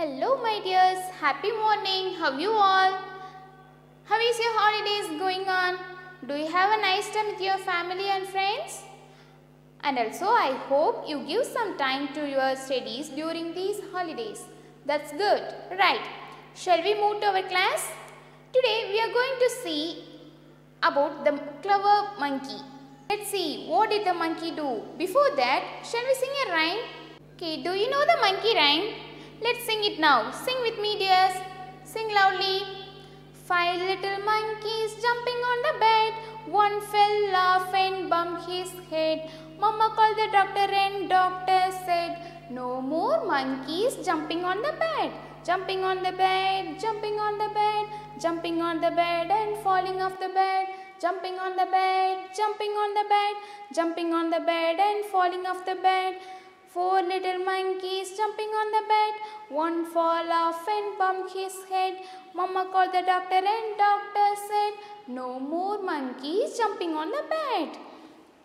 Hello my dears, happy morning, how you all? How is your holidays going on? Do you have a nice time with your family and friends? And also I hope you give some time to your studies during these holidays. That's good, right? Shall we move to our class? Today we are going to see about the clever monkey. Let's see what did the monkey do. Before that, shall we sing a rhyme? Okay, do you know the monkey rhyme? Let's sing it now. Sing with me, dears. Sing loudly. 5 little monkeys jumping on the bed. One fell off and bumped his head. Mama called the doctor and doctor said, no more monkeys jumping on the bed. Jumping on the bed, jumping on the bed, jumping on the bed and falling off the bed. Jumping on the bed, jumping on the bed, jumping on the bed and falling off the bed. 4 little monkeys jumping on the bed. One fall off and bumped his head. Mama called the doctor and doctor said, no more monkeys jumping on the bed.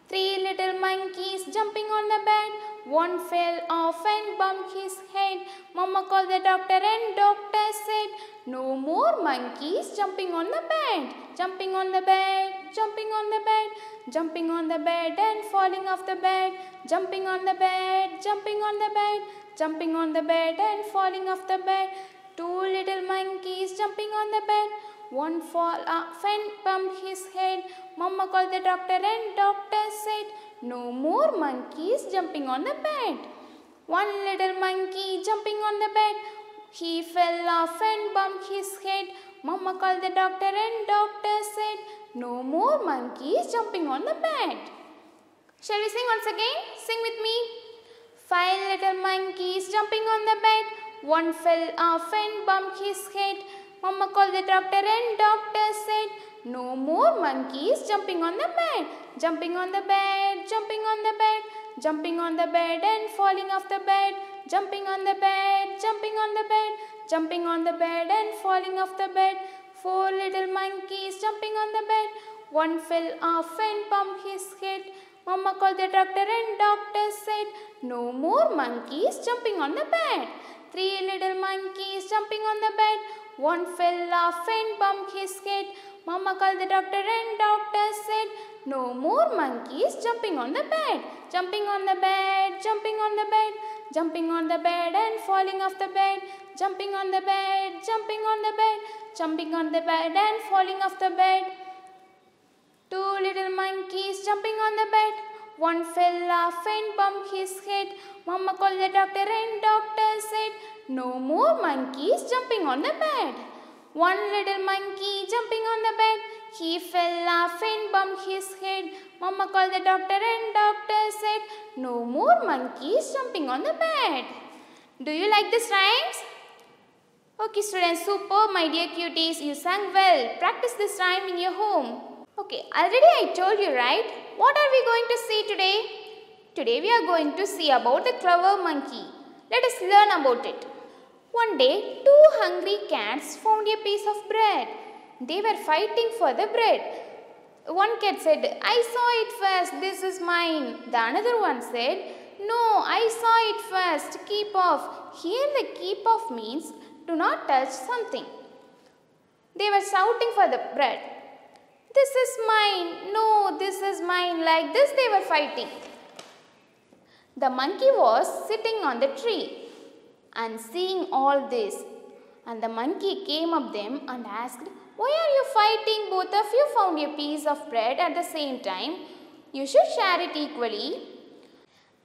3 little monkeys jumping on the bed. One fell off and bumped his head. Mama called the doctor and doctor said, no more monkeys jumping on the bed. Jumping on the bed, jumping on the bed, jumping on the bed and falling off the bed. Jumping on the bed, jumping on the bed, jumping on the bed and falling off the bed. 2 little monkeys jumping on the bed. One fall off and bumped his head. Mama called the doctor and doctor said, no more monkeys jumping on the bed. 1 little monkey jumping on the bed. He fell off and bumped his head. Mama called the doctor and doctor said, no more monkeys jumping on the bed. Shall we sing once again? Sing with me. 5 little monkeys jumping on the bed. One fell off and bumped his head. Mama called the doctor and doctor said, no more monkeys jumping on the bed. Jumping on the bed, jumping on the bed, jumping on the bed and falling off the bed. Jumping on the bed, jumping on the bed, jumping on the bed and falling off the bed. 4 little monkeys jumping on the bed. One fell off and bumped his head. Mama called the doctor and doctor said, no more monkeys jumping on the bed. 3 little monkeys jumping on the bed. One fell off and bumped his head. Mama called the doctor and doctor said, no more monkeys jumping on the bed. Jumping on the bed, jumping on the bed, jumping on the bed and falling off the bed. Jumping on the bed, jumping on the bed, jumping on the bed and falling off the bed. 2 little monkeys jumping on the bed. One fell off and bumped his head. Mama called the doctor and doctor said, no more monkeys jumping on the bed. 1 little monkey jumping on the bed. He fell off and bumped his head. Mama called the doctor and doctor said, no more monkeys jumping on the bed. Do you like these rhymes? Okay students, super my dear cuties, you sang well. Practice this rhyme in your home. Okay, already I told you, right? What are we going to see today? Today we are going to see about the clever monkey. Let us learn about it. One day, 2 hungry cats found a piece of bread. They were fighting for the bread. One cat said, I saw it first, this is mine. The another one said, no, I saw it first, keep off. Here the keep off means do not touch something. They were shouting for the bread. This is mine, no, this is mine. Like this they were fighting. The monkey was sitting on the tree and seeing all this. And the monkey came up them and asked, why are you fighting? Both of you found a piece of bread at the same time. You should share it equally.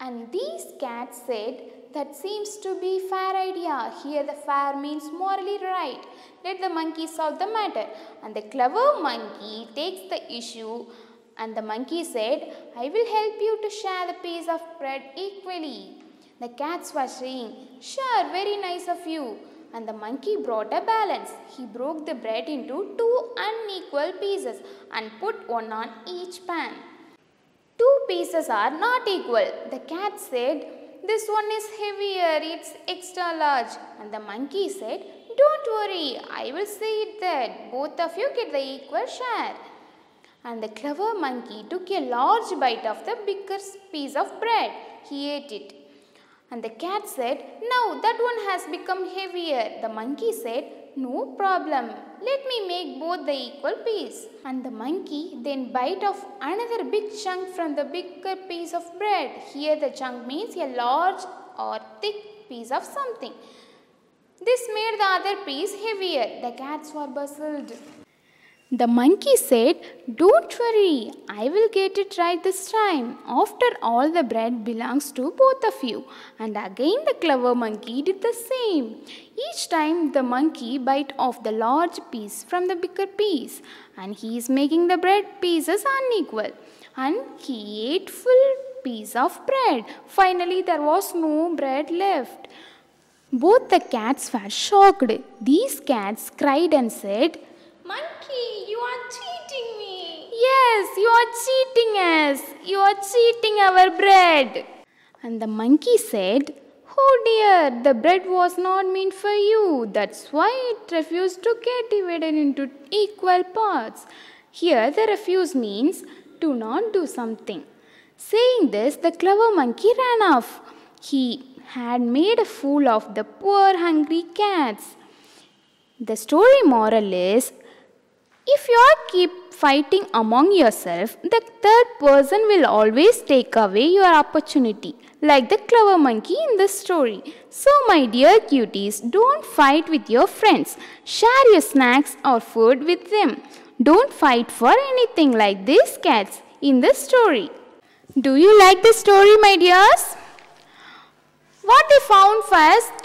And these cats said, that seems to be fair idea. Here the fair means morally right. Let the monkey solve the matter. And the clever monkey takes the issue and the monkey said, I will help you to share the piece of bread equally. The cats were saying, sure, very nice of you. And the monkey brought a balance. He broke the bread into 2 unequal pieces and put one on each pan. 2 pieces are not equal. The cat said, this one is heavier, it's extra large. And the monkey said, don't worry, I will see it that both of you get the equal share. And the clever monkey took a large bite of the biggest piece of bread. He ate it. And the cat said, "Now that one has become heavier." The monkey said, "No problem. Let me make both the equal piece." And the monkey then bite off another big chunk from the bigger piece of bread. Here the chunk means a large or thick piece of something. This made the other piece heavier. The cats were puzzled. The monkey said, "Don't worry, I will get it right this time. After all, the bread belongs to both of you." And again the clever monkey did the same. Each time the monkey bite off the large piece from the bigger piece, and he is making the bread pieces unequal. And he ate full piece of bread. Finally there was no bread left. Both the cats were shocked. These cats cried and said, "Monkey, you are cheating me." "Yes, you are cheating us. You are cheating our bread." And the monkey said, "Oh dear, the bread was not meant for you. That's why it refused to get divided into equal parts." Here the refuse means do not do something. Saying this, the clever monkey ran off. He had made a fool of the poor hungry cats. The story moral is, if you all keep fighting among yourself, the third person will always take away your opportunity, like the clever monkey in the story. So my dear cuties, don't fight with your friends. Share your snacks or food with them. Don't fight for anything like these cats in the story. Do you like the story, my dears? What they found first?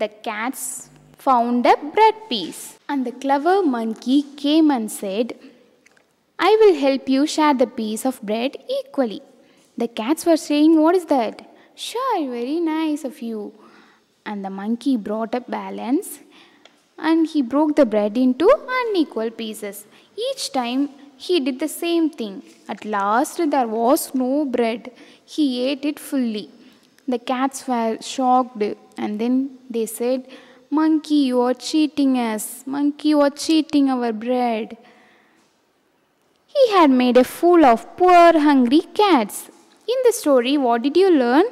The cats found a bread piece. And the clever monkey came and said, "I will help you share the piece of bread equally." The cats were saying, "What is that?" "Sure, very nice of you." And the monkey brought up balance and he broke the bread into unequal pieces. Each time he did the same thing. At last there was no bread. He ate it fully. The cats were shocked and then they said, "Monkey, you are cheating us. Monkey, you are cheating our bread." He had made a fool of poor hungry cats. In the story, what did you learn?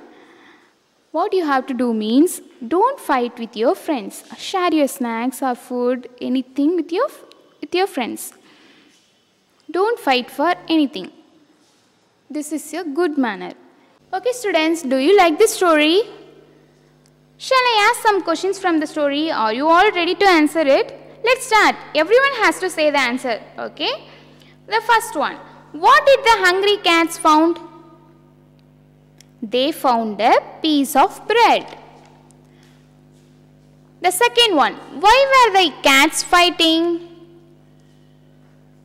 What you have to do means, don't fight with your friends. Share your snacks or food, anything with your friends. Don't fight for anything. This is a good manner. Okay students, do you like this story? Shall I ask some questions from the story? Are you all ready to answer it? Let's start. Everyone has to say the answer. Okay? The first one. What did the hungry cats found? They found a piece of bread. The second one. Why were the cats fighting?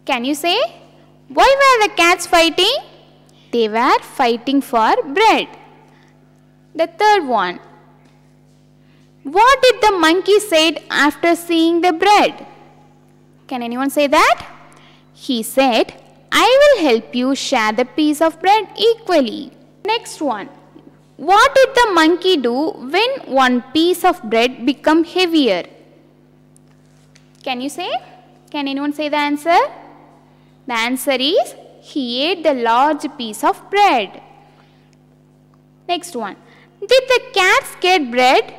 Can you say? Why were the cats fighting? They were fighting for bread. The third one. What did the monkey say after seeing the bread? Can anyone say that? He said, "I will help you share the piece of bread equally." Next one. What did the monkey do when one piece of bread became heavier? Can you say? Can anyone say the answer? The answer is, he ate the large piece of bread. Next one. Did the cats get bread?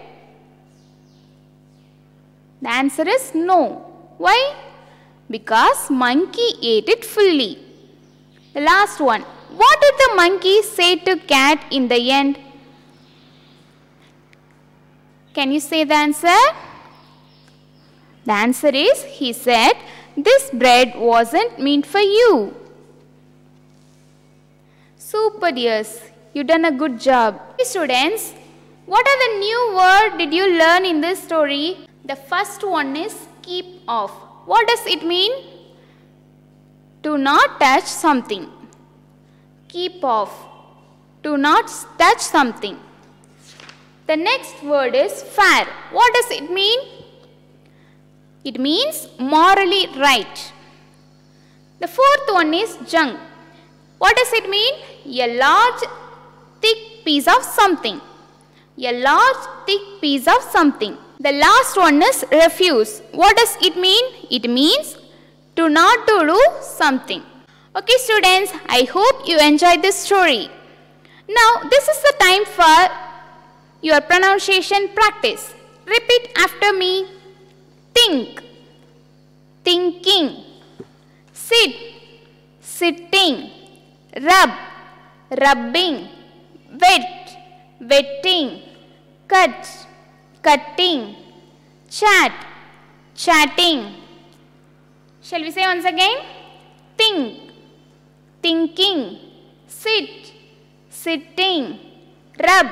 The answer is no. Why? Because monkey ate it fully. The last one. What did the monkey say to cat in the end? Can you say the answer? The answer is, he said, "This bread wasn't meant for you." Super dears, you done a good job. Okay, students, what are the new word did you learn in this story? The first one is keep off. What does it mean? Do not touch something. Keep off. Do not touch something. The next word is fair. What does it mean? It means morally right. The fourth one is junk. What does it mean? A large, thick piece of something. A large, thick piece of something. The last one is refuse. What does it mean? It means to not to do something. Okay students, I hope you enjoyed this story. Now this is the time for your pronunciation practice. Repeat after me. Think, thinking. Sit, sitting. Rub, rubbing. Wet, wetting. Cut, cutting. Chat, chatting. Shall we say once again? Think, thinking. Sit, sitting. Rub,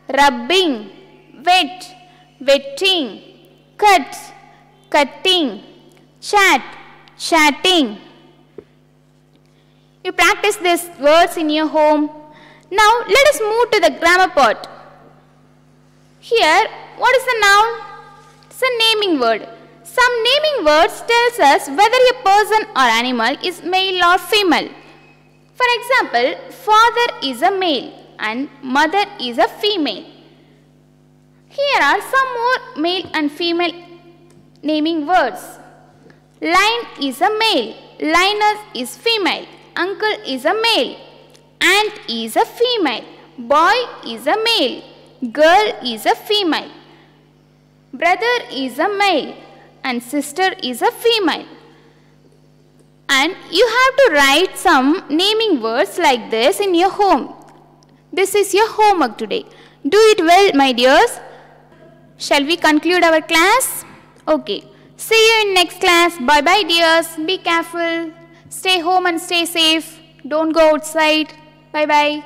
rubbing. Wet, wetting. Cut, cutting. Chat, chatting. You practice these words in your home. Now let us move to the grammar part. Here, what is the noun? It's a naming word. Some naming words tells us whether a person or animal is male or female. For example, father is a male and mother is a female. Here are some more male and female naming words. Lion is a male, lioness is female, uncle is a male, aunt is a female, boy is a male, girl is a female, brother is a male and sister is a female. And you have to write some naming words like this in your home. This is your homework today. Do it well, my dears. Shall we conclude our class? Okay. See you in next class. Bye bye, dears. Be careful. Stay home and stay safe. Don't go outside. Bye bye.